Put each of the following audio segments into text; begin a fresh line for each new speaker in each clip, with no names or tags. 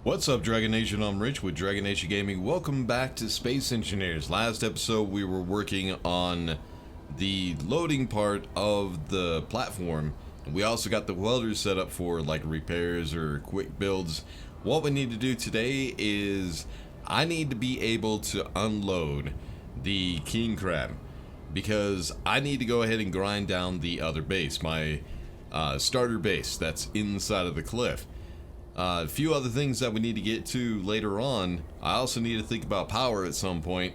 What's up, Dragon Nation? I'm Rich with Dragon Nation Gaming. Welcome back to Space Engineers. Last episode we were working on the loading part of the platform. We also got the welders set up for like repairs or quick builds. What we need to do today is I need to be able to unload the king crab because I need to go ahead and grind down the other base, my starter base that's inside of the cliff. A few other things that we need to get to later on. I also need to think about power at some point,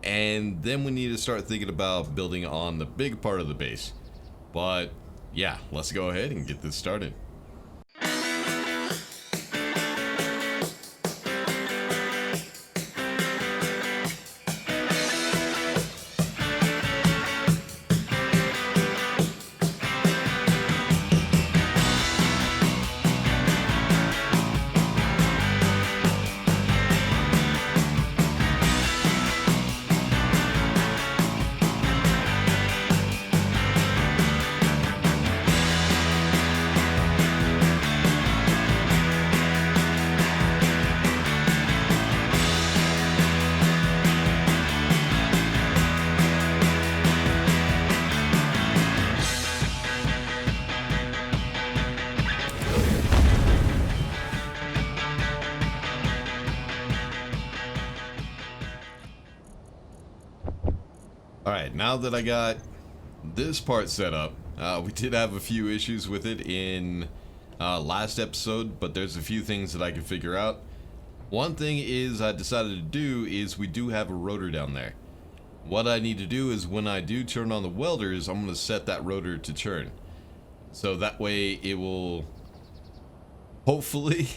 and then we need to start thinking about building on the big part of the base. But yeah, let's go ahead and get this started. Alright, now that I got this part set up, we did have a few issues with it in last episode, but there's a few things that I can figure out. One thing is I decided to do is we do have a rotor down there. What I need to do is when I do turn on the welders, I'm going to set that rotor to turn. So that way it will hopefully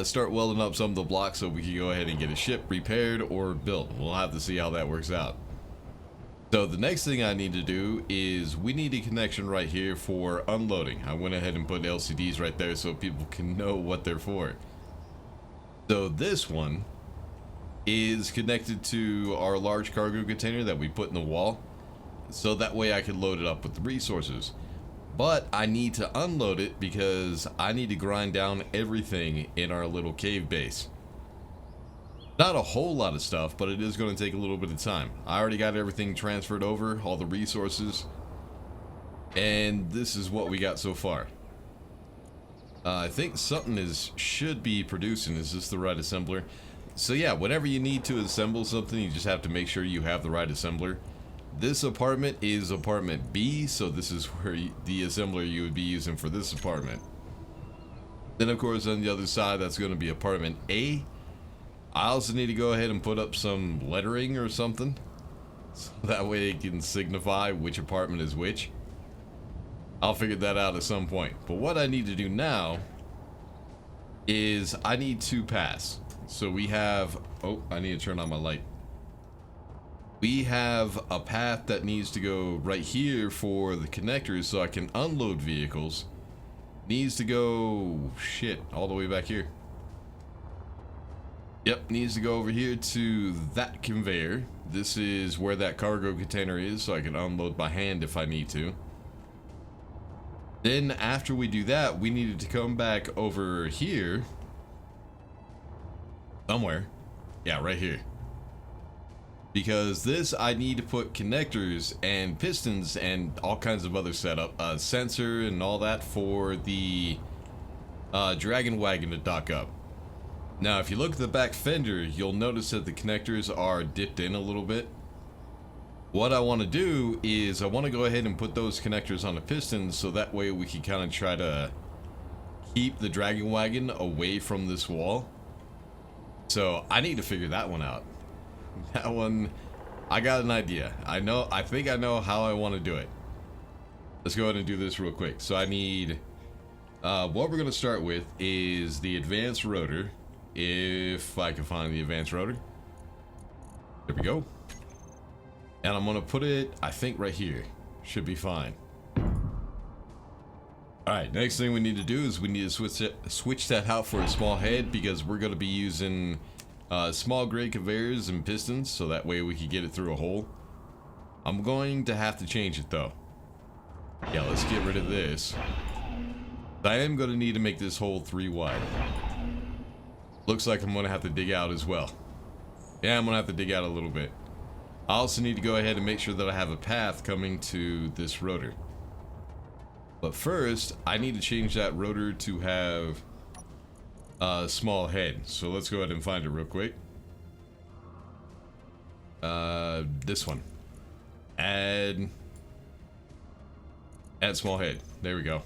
start welding up some of the blocks so we can go ahead and get a ship repaired or built. We'll have to see how that works out. So the next thing I need to do is we need a connection right here for unloading. I went ahead and put LCDs right there so people can know what they're for. So this one is connected to our large cargo container that we put in the wall. So that way I can load it up with the resources. But I need to unload it because I need to grind down everything in our little cave base. Not a whole lot of stuff, but it is going to take a little bit of time. I already got everything transferred over, all the resources. And this is what we got so far. I think something should be producing. Is this the right assembler? So yeah, whenever you need to assemble something, you just have to make sure you have the right assembler. This apartment is apartment B, so this is where the assembler you would be using for this apartment. Then of course on the other side, that's going to be apartment A. I also need to go ahead and put up some lettering or something, so that way it can signify which apartment is which. I'll figure that out at some point. But what I need to do now is I need to pass. So we have, oh, I need to turn on my light. We have a path that needs to go right here for the connectors so I can unload vehicles. Needs to go, shit, all the way back here. Yep, needs to go over here to that conveyor. This is where that cargo container is, so I can unload by hand if I need to. Then after we do that, we needed to come back over here. Somewhere. Yeah, right here. Because this, I need to put connectors and pistons and all kinds of other setup, sensor and all that for the dragon wagon to dock up. Now, if you look at the back fender, you'll notice that the connectors are dipped in a little bit. What I want to do is I want to go ahead and put those connectors on the pistons so that way we can kind of try to keep the dragon wagon away from this wall. So I need to figure that one out. That one, I got an idea. I think I know how I want to do it. Let's go ahead and do this real quick. So I need, what we're going to start with is the advanced rotor. If I can find the advanced rotor. There we go. And I'm going to put it, I think right here. Should be fine. Alright, next thing we need to do is we need to switch that out for a small head because we're going to be using small grade conveyors and pistons so that way we can get it through a hole. I'm going to have to change it though. Yeah, let's get rid of this. I am going to need to make this hole 3 wide. Looks like I'm gonna have to dig out as well. Yeah, I'm gonna have to dig out a little bit. I also need to go ahead and make sure that I have a path coming to this rotor. But first, I need to change that rotor to have a small head. So let's go ahead and find it real quick. This one. Add small head. There we go.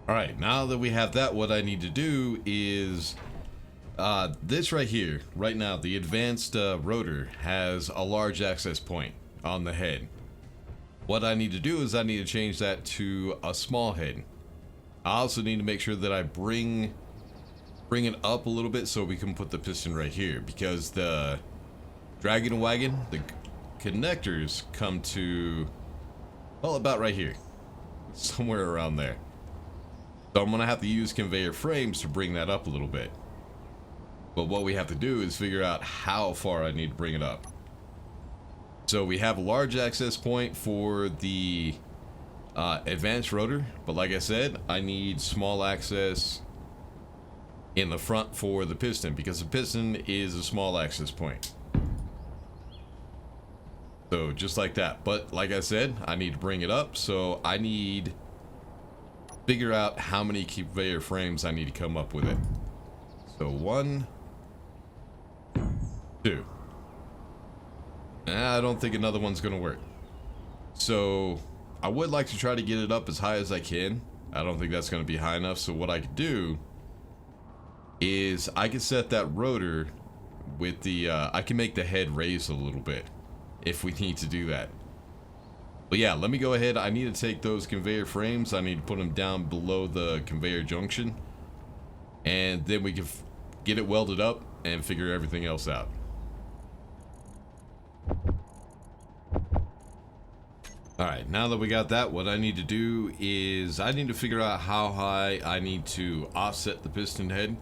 Alright, now that we have that, what I need to do is this right here. Right now, the advanced rotor has a large access point on the head. What I need to do is I need to change that to a small head. I also need to make sure that I bring it up a little bit so we can put the piston right here, because the Dragon Wagon, the connectors come to, well, about right here, somewhere around there. So I'm gonna have to use conveyor frames to bring that up a little bit. But what we have to do is figure out how far I need to bring it up. So we have a large access point for the advanced rotor, but like I said, I need small access in the front for the piston, because the piston is a small access point. So just like that. But like I said, I need to bring it up, so I need to figure out how many conveyor frames I need to come up with it. So 1, 2. I don't think another one's gonna work. So I would like to try to get it up as high as I can. I don't think that's gonna be high enough. So what I could do is I can set that rotor with the I can make the head raise a little bit if we need to do that. But yeah, let me go ahead. I need to take those conveyor frames, I need to put them down below the conveyor junction, and then we can get it welded up and figure everything else out. Alright, now that we got that, what I need to do is I need to figure out how high I need to offset the piston head,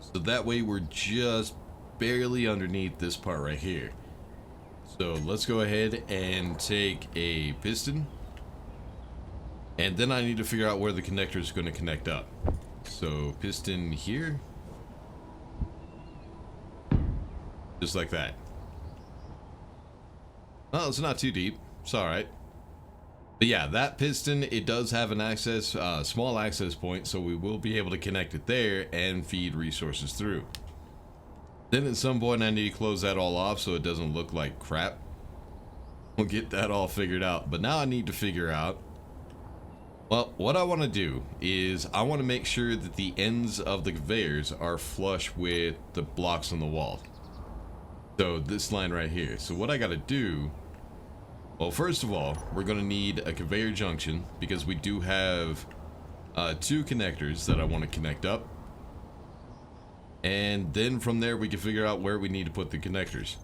so that way we're just barely underneath this part right here. So let's go ahead and take a piston, and then I need to figure out where the connector is going to connect up. So piston here, just like that. Well, it's not too deep. It's alright. But yeah, that piston, it does have an access, small access point, so we will be able to connect it there and feed resources through. Then at some point I need to close that all off so it doesn't look like crap. We'll get that all figured out. But now I need to figure out, well, what I want to do is I want to make sure that the ends of the conveyors are flush with the blocks on the wall. So this line right here. So what I got to do, well, first of all, we're going to need a conveyor junction, because we do have 2 connectors that I want to connect up. And then from there we can figure out where we need to put the connectors.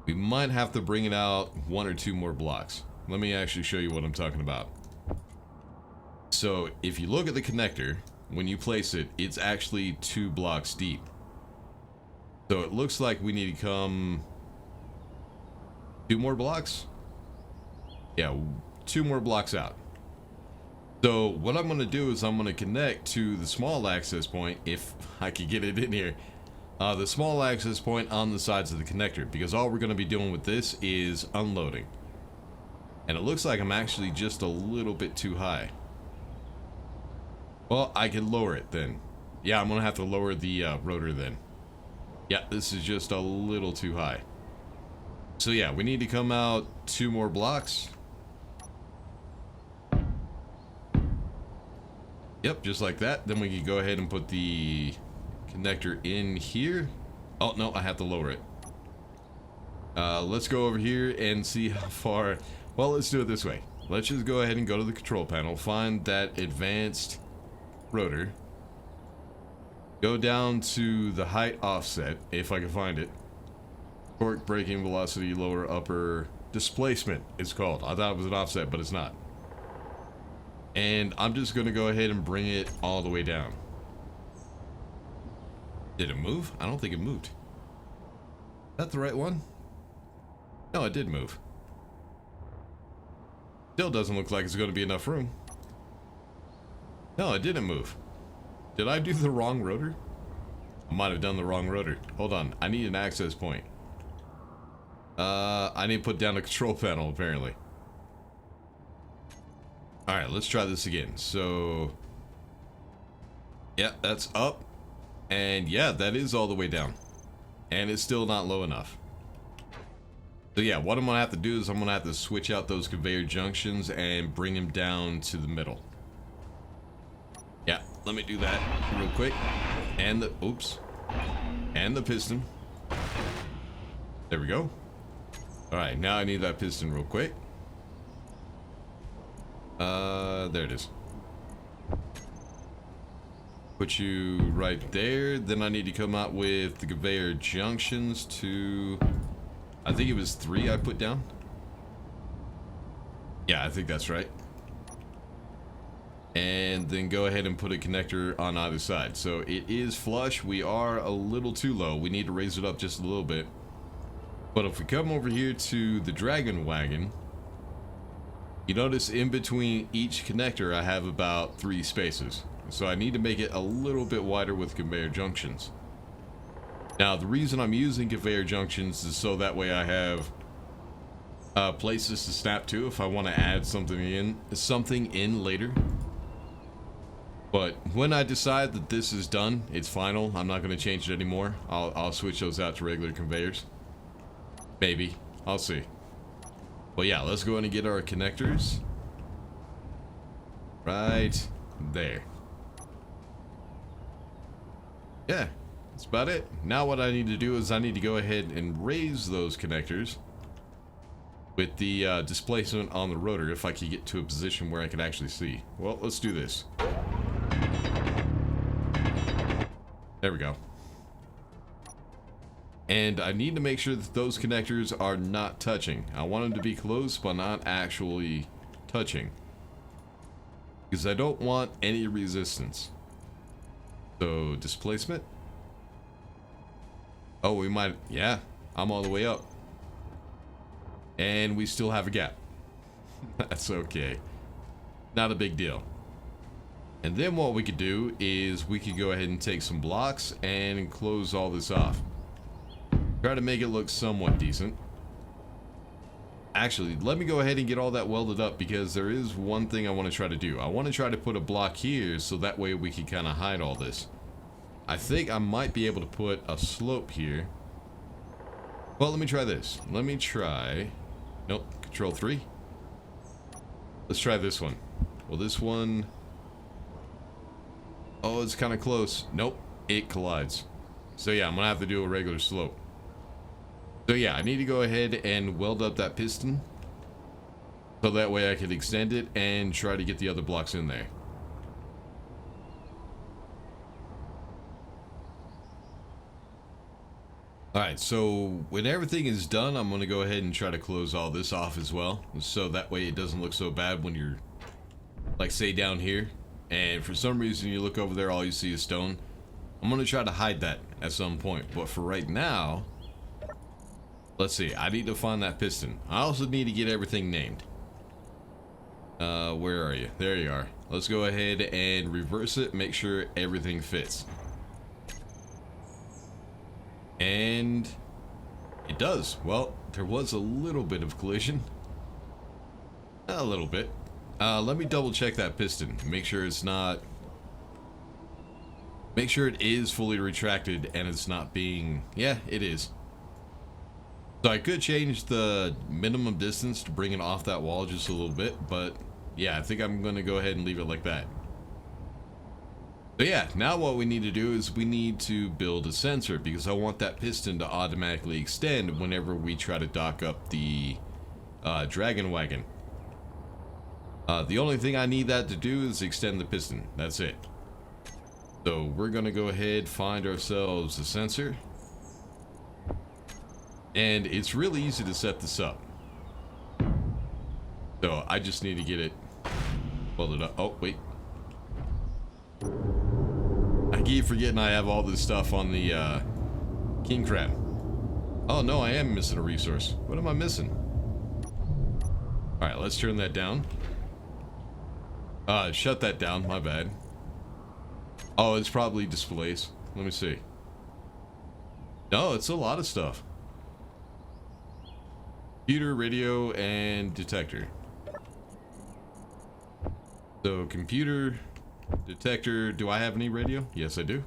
We might have to bring it out 1 or 2 more blocks. Let me actually show you what I'm talking about. So if you look at the connector, when you place it, it's actually 2 blocks deep. So it looks like we need to come 2 more blocks? Yeah, 2 more blocks out. So what I'm going to do is I'm going to connect to the small access point, if I can get it in here, the small access point on the sides of the connector, because all we're going to be doing with this is unloading. And it looks like I'm actually just a little bit too high. Well, I can lower it then. Yeah, I'm going to have to lower the rotor then. Yeah, this is just a little too high. So yeah, we need to come out 2 more blocks. Yep, just like that. Then we can go ahead and put the connector in here. Oh, no, I have to lower it. Let's go over here and see how far. Well, let's do it this way. Let's just go ahead and go to the control panel, find that advanced rotor, go down to the height offset, if I can find it. Torque, braking, velocity, lower, upper, displacement, it's called. I thought it was an offset, but it's not. And I'm just going to go ahead and bring it all the way down. Did it move? I don't think it moved. Is that the right one? No, it did move. Still doesn't look like it's going to be enough room. No, it didn't move. Did I do the wrong rotor? I might have done the wrong rotor. Hold on. I need an access point. I need to put down a control panel, apparently. Alright, let's try this again. So... yeah, that's up. And yeah, that is all the way down. And it's still not low enough. So yeah, what I'm going to have to do is I'm going to have to switch out those conveyor junctions and bring them down to the middle. Yeah, let me do that real quick. And the... oops. And the piston. There we go. Alright, now I need that piston real quick. There it is. Put you right there. Then I need to come out with the conveyor junctions to... I think it was 3 I put down. Yeah, I think that's right. And then go ahead and put a connector on either side. So it is flush. We are a little too low. We need to raise it up just a little bit. But if we come over here to the Dragon Wagon, you notice in between each connector I have about 3 spaces. So I need to make it a little bit wider with conveyor junctions. Now the reason I'm using conveyor junctions is so that way I have places to snap to if I want to add something in later. But when I decide that this is done, it's final, I'm not going to change it anymore. I'll switch those out to regular conveyors. Maybe. I'll see. But yeah, let's go ahead and get our connectors. Right there. Yeah, that's about it. Now what I need to do is I need to go ahead and raise those connectors with the displacement on the rotor if I can get to a position where I can actually see. Well, let's do this. There we go. And I need to make sure that those connectors are not touching. I want them to be close, but not actually touching. Because I don't want any resistance. So, displacement. Oh, we might... yeah, I'm all the way up. And we still have a gap. That's okay. Not a big deal. And then what we could do is we could go ahead and take some blocks and close all this off. Try to make it look somewhat decent. Actually, let me go ahead and get all that welded up because there is one thing I want to try to do. I want to try to put a block here so that way we can kind of hide all this. I think I might be able to put a slope here. Well, let me try this. Let me try... nope, Control 3. Let's try this one. Well, this one... oh, it's kind of close. Nope, it collides. So yeah, I'm going to have to do a regular slope. So yeah, I need to go ahead and weld up that piston. So that way I can extend it and try to get the other blocks in there. Alright, so when everything is done, I'm going to go ahead and try to close all this off as well. So that way it doesn't look so bad when you're, like, say down here. And for some reason you look over there, all you see is stone. I'm going to try to hide that at some point. But for right now, let's see. I need to find that piston. I also need to get everything named. Where are you? There you are. Let's go ahead and reverse it. Make sure everything fits. And it does. Well, there was a little bit of collision. A little bit. Let me double check that piston. Make sure it's not... make sure it is fully retracted and it's not being... yeah, it is. So I could change the minimum distance to bring it off that wall just a little bit, but yeah, I think I'm going to go ahead and leave it like that. So yeah, now what we need to do is we need to build a sensor because I want that piston to automatically extend whenever we try to dock up the Dragon Wagon. The only thing I need that to do is extend the piston. That's it. So we're going to go ahead, find ourselves a sensor. And it's really easy to set this up. So I just need to get it welded up. Oh, wait. I keep forgetting I have all this stuff on the king crab. Oh no, I am missing a resource. What am I missing? Alright, let's turn that down. Shut that down, my bad. Oh, it's probably displays. Let me see. No, it's a lot of stuff. Computer, radio, and detector. So, computer, detector. Do I have any radio? Yes, I do.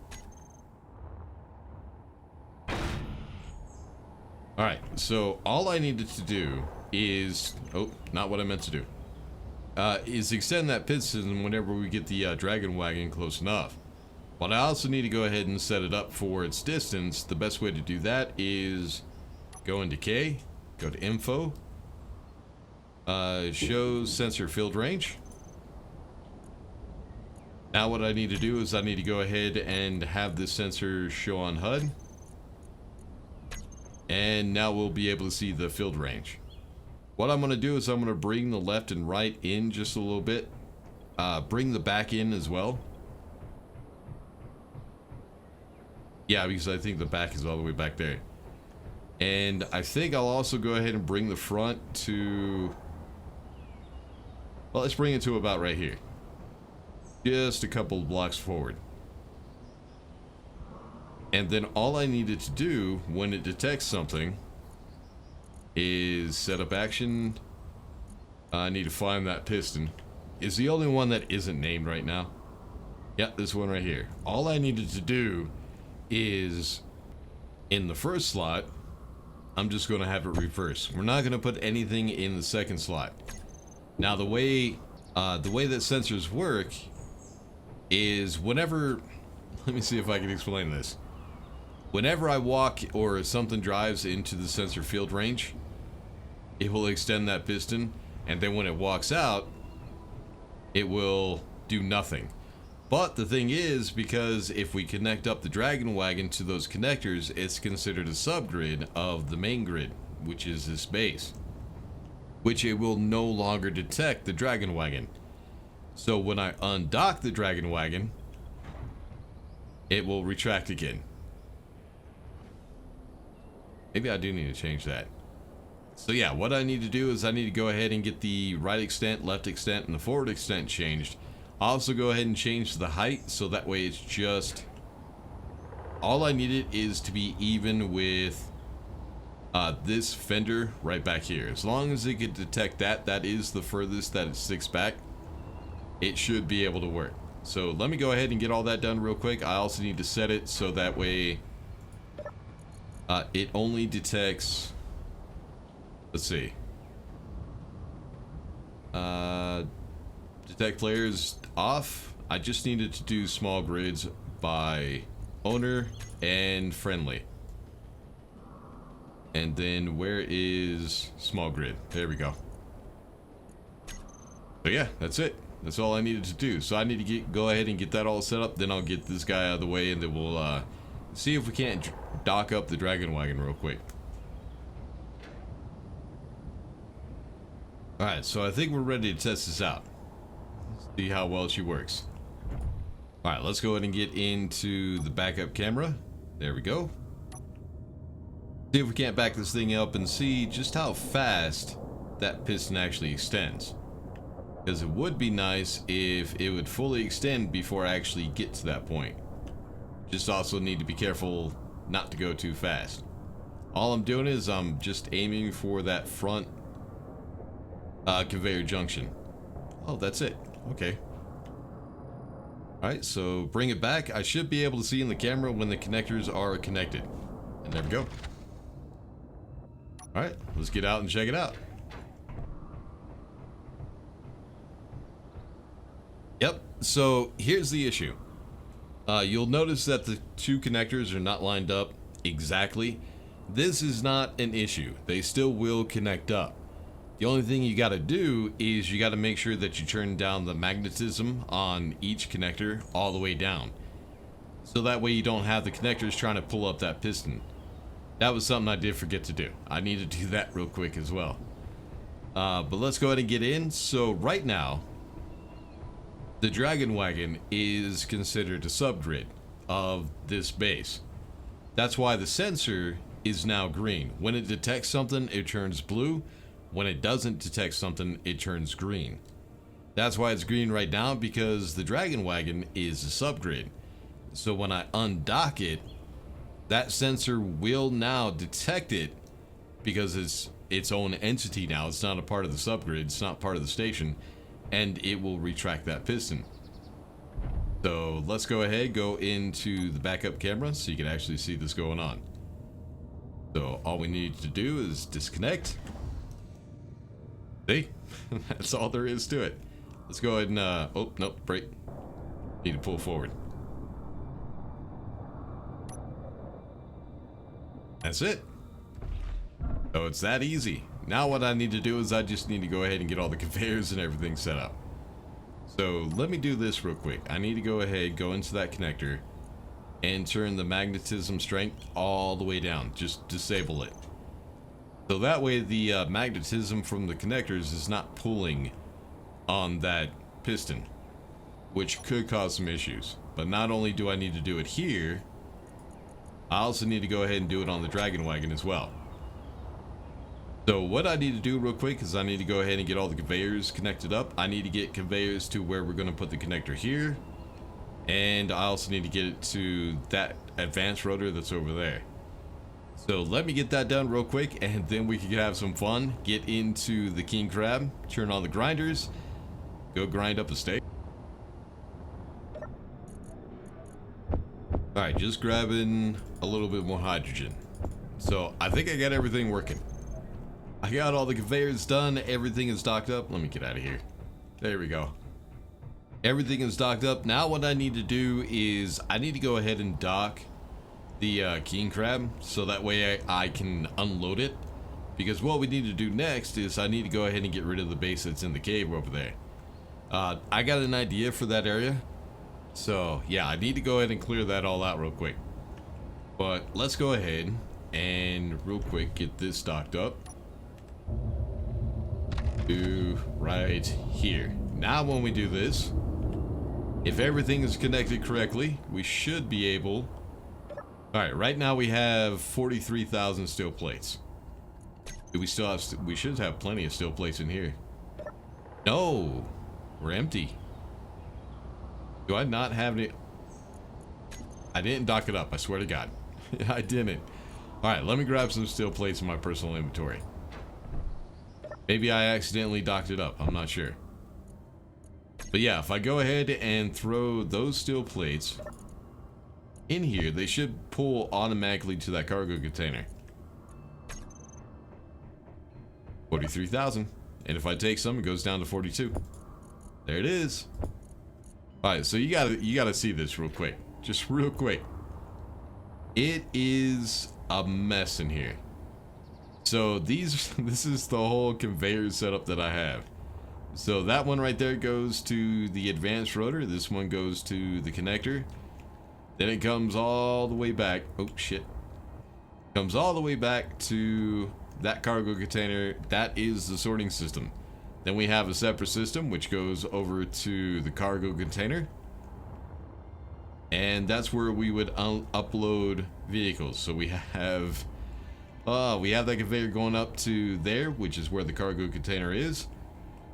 Alright, so all I needed to do is... Oh, not what I meant to do. Is extend that piston whenever we get the dragon wagon close enough. But I also need to go ahead and set it up for its distance. The best way to do that is go into K, go to Info, show sensor field range. Now what I need to do is I need to go ahead and have this sensor show on HUD. And now we'll be able to see the field range. What I'm going to do is I'm going to bring the left and right in just a little bit. Bring the back in as well. Yeah, because I think the back is all the way back there. And I think I'll also go ahead and bring the front to... Well, let's bring it to about right here. Just a couple of blocks forward. And then all I needed to do when it detects something is set up action. I need to find that piston. Is the only one that isn't named right now. Yep, this one right here. All I needed to do is in the first slot, I'm just going to have it reverse. We're not going to put anything in the second slot. Now the way that sensors work is whenever, let me see if I can explain this. Whenever I walk or something drives into the sensor field range, it will extend that piston, and then when it walks out, it will do nothing. But the thing is, because if we connect up the dragon wagon to those connectors, it's considered a subgrid of the main grid, which is this base, which it will no longer detect the dragon wagon. So when I undock the dragon wagon, it will retract again. Maybe I do need to change that. So yeah, what I need to do is I need to go ahead and get the right extent, left extent, and the forward extent changed. I'll also go ahead and change the height, so that way it's just... All I needed is to be even with this fender right back here. As long as it can detect that, that is the furthest that it sticks back, it should be able to work. So let me go ahead and get all that done real quick. I also need to set it so that way it only detects... Let's see. Detect players off. I just needed to do small grids by owner and friendly. And then where is small grid? There we go. So yeah, that's it. That's all I needed to do. So I need to go ahead and get that all set up. Then I'll get this guy out of the way, and then we'll see if we can't dock up the dragon wagon real quick. Alright, so I think we're ready to test this out. See how well she works. Alright, let's go ahead and get into the backup camera. There we go. See if we can't back this thing up and see just how fast that piston actually extends. Because it would be nice if it would fully extend before I actually get to that point. Just also need to be careful not to go too fast. All I'm doing is I'm just aiming for that front conveyor junction. Oh, that's it. Okay. Alright, so bring it back. I should be able to see in the camera when the connectors are connected. And there we go. Alright, let's get out and check it out. Yep, so here's the issue. You'll notice that the two connectors are not lined up exactly. This is not an issue. They still will connect up. The only thing you got to do is you got to make sure that you turn down the magnetism on each connector all the way down. So that way you don't have the connectors trying to pull up that piston. That was something I did forget to do. I need to do that real quick as well. But let's go ahead and get in. So right now, the Dragon Wagon is considered a subgrid of this base. That's why the sensor is now green. When it detects something, it turns blue. When it doesn't detect something, it turns green. That's why it's green right now, because the Dragon Wagon is a subgrid. So when I undock it, that sensor will now detect it because it's its own entity now. It's not a part of the subgrid, it's not part of the station, and it will retract that piston. So let's go ahead, go into the backup camera so you can actually see this going on. So all we need to do is disconnect. See? That's all there is to it. Let's go ahead and, oh, nope, brake. Need to pull forward. That's it. So it's that easy. Now what I need to do is I just need to go ahead and get all the conveyors and everything set up. So let me do this real quick. I need to go ahead, go into that connector, and turn the magnetism strength all the way down. Just disable it. So that way the magnetism from the connectors is not pulling on that piston, which could cause some issues. But not only do I need to do it here, I also need to go ahead and do it on the Dragon Wagon as well. So what I need to do real quick is I need to go ahead and get all the conveyors connected up. I need to get conveyors to where we're going to put the connector here. And I also need to get it to that advanced rotor that's over there. So let me get that done real quick, and then we can have some fun. Get into the king crab, turn on the grinders, go grind up a steak. Alright, just grabbing a little bit more hydrogen. So I think I got everything working. I got all the conveyors done, everything is docked up. Let me get out of here. There we go. Everything is docked up. Now what I need to do is I need to go ahead and dock the king crab so that way I can unload it. Because what we need to do next is I need to go ahead and get rid of the base that's in the cave over there. I got an idea for that area. So yeah, I need to go ahead and clear that all out real quick. But let's go ahead and real quick get this docked up to right here. Now when we do this, if everything is connected correctly, we should be able... Alright, right now we have 43,000 steel plates. Do we still have... We should have plenty of steel plates in here. No! We're empty. Do I not have any... I didn't dock it up, I swear to God. I didn't. Alright, let me grab some steel plates in my personal inventory. Maybe I accidentally docked it up, I'm not sure. But yeah, if I go ahead and throw those steel plates in here, they should pull automatically to that cargo container. 43,000. And if I take some, it goes down to 42. There it is. Alright, so you gotta see this real quick. Just real quick. It is a mess in here. So this is the whole conveyor setup that I have. So that one right there goes to the advanced rotor. This one goes to the connector. Then it comes all the way back. Oh shit. Comes all the way back to that cargo container. That is the sorting system. Then we have a separate system which goes over to the cargo container. And that's where we would upload vehicles. So we have that conveyor going up to there, which is where the cargo container is.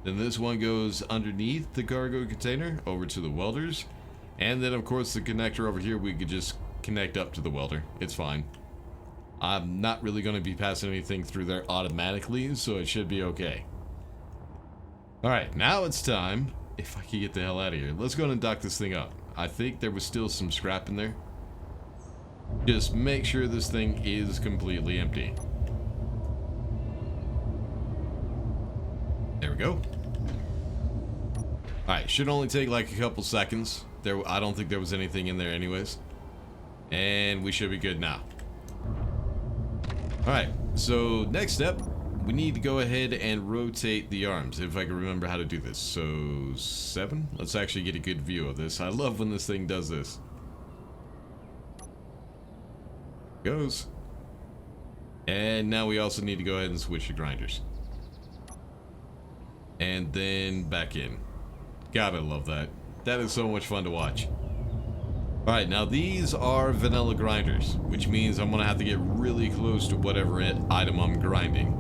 Then this one goes underneath the cargo container over to the welders. And then of course the connector over here, we could just connect up to the welder. It's fine. I'm not really going to be passing anything through there automatically, so it should be okay. Alright, now it's time, if I can get the hell out of here. Let's go and dock this thing up. I think there was still some scrap in there. Just make sure this thing is completely empty. There we go. Alright, should only take like a couple seconds. I don't think there was anything in there anyways. And we should be good now. Alright, so next step, we need to go ahead and rotate the arms, if I can remember how to do this. So 7? Let's actually get a good view of this. I love when this thing does this. Goes. And now we also need to go ahead and switch the grinders. And then back in. God, I love that. That is so much fun to watch. Alright, now these are vanilla grinders, which means I'm going to have to get really close to whatever item I'm grinding.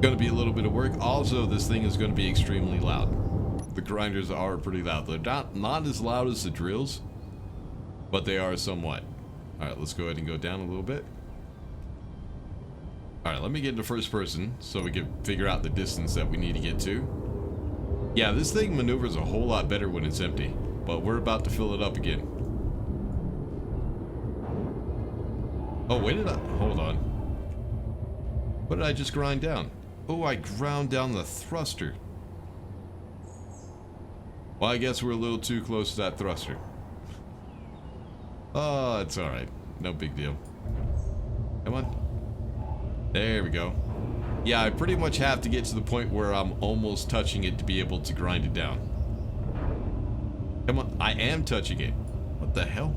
Going to be a little bit of work. Also, this thing is going to be extremely loud. The grinders are pretty loud. They're not as loud as the drills, but they are somewhat. Alright, let's go ahead and go down a little bit. Alright, let me get into first person so we can figure out the distance that we need to get to. Yeah, this thing maneuvers a whole lot better when it's empty, but we're about to fill it up again. Oh, wait a minute. Hold on. What did I just grind down? Oh, I ground down the thruster. Well, I guess we're a little too close to that thruster. Oh, it's alright. No big deal. Come on. There we go. Yeah, I pretty much have to get to the point where I'm almost touching it to be able to grind it down. Come on. I am touching it. What the hell?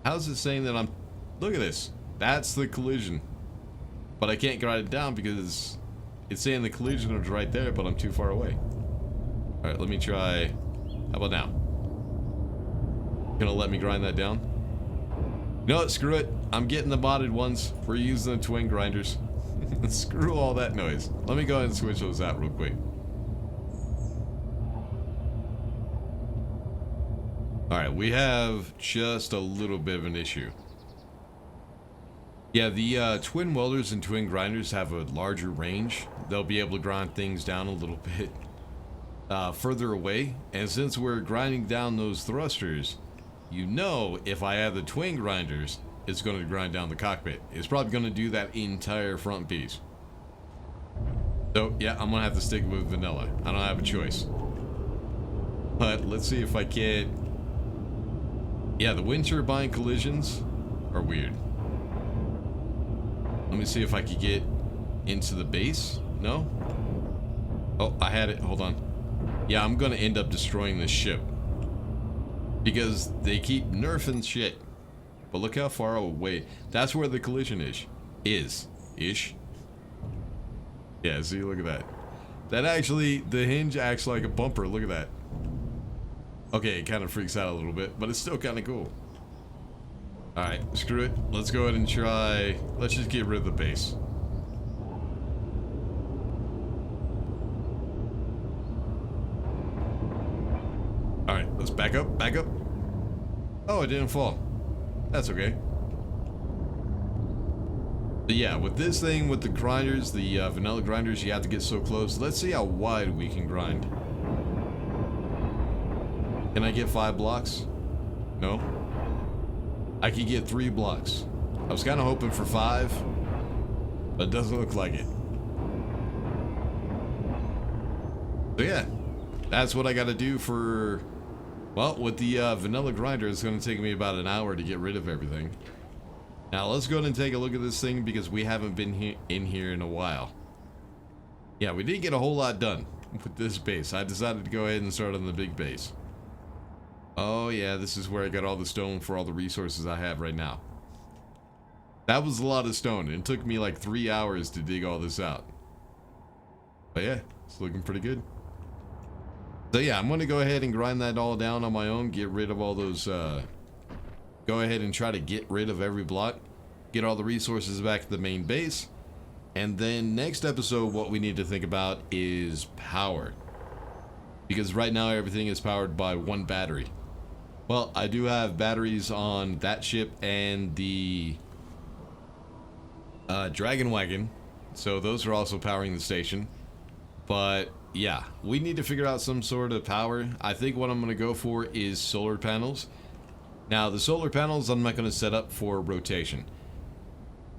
How's it saying that I'm... Look at this. That's the collision. But I can't grind it down because it's saying the collision is right there, but I'm too far away. Alright, let me try... How about now? Gonna let me grind that down? No, screw it. I'm getting the modded ones. We're using the twin grinders. Screw all that noise. Let me go ahead and switch those out real quick. Alright, we have just a little bit of an issue. Yeah, the twin welders and twin grinders have a larger range. They'll be able to grind things down a little bit further away. And since we're grinding down those thrusters, you know if I have the twin grinders, it's going to grind down the cockpit. It's probably going to do that entire front piece. So, yeah, I'm going to have to stick with vanilla. I don't have a choice. But let's see if I can... Yeah, the wind turbine collisions are weird. Let me see if I could get into the base. No? Oh, I had it. Hold on. Yeah, I'm going to end up destroying this ship. Because they keep nerfing shit. But look how far away. That's where the collision is. Ish. Yeah, see, look at that. That actually, the hinge acts like a bumper. Look at that. Okay, it kind of freaks out a little bit, but it's still kind of cool. Alright, screw it. Let's go ahead and try... Let's just get rid of the base. Alright, let's back up, back up. Oh, it didn't fall. That's okay. But yeah, with this thing, with the grinders, the vanilla grinders, you have to get so close. Let's see how wide we can grind. Can I get 5 blocks? No? I could get 3 blocks. I was kind of hoping for 5, but it doesn't look like it. So yeah, that's what I got to do for... Well, with the vanilla grinder, it's going to take me about an hour to get rid of everything. Now, let's go ahead and take a look at this thing because we haven't been in here in a while. Yeah, we didn't get a whole lot done with this base. I decided to go ahead and start on the big base. Oh yeah, this is where I got all the stone for all the resources I have right now. That was a lot of stone. It took me like 3 hours to dig all this out. But yeah, it's looking pretty good. So yeah, I'm going to go ahead and grind that all down on my own. Get rid of all those, go ahead and try to get rid of every block. Get all the resources back to the main base. And then next episode, what we need to think about is power. Because right now everything is powered by 1 battery. Well, I do have batteries on that ship and the Dragon Wagon. So those are also powering the station. But yeah, we need to figure out some sort of power. I think what I'm going to go for is solar panels. Now, the solar panels I'm not going to set up for rotation.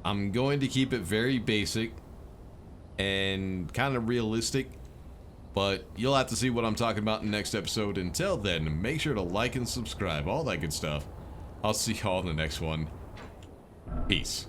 I'm going to keep it very basic and kind of realistic. But you'll have to see what I'm talking about in the next episode. Until then, make sure to like and subscribe, all that good stuff. I'll see y'all in the next one. Peace.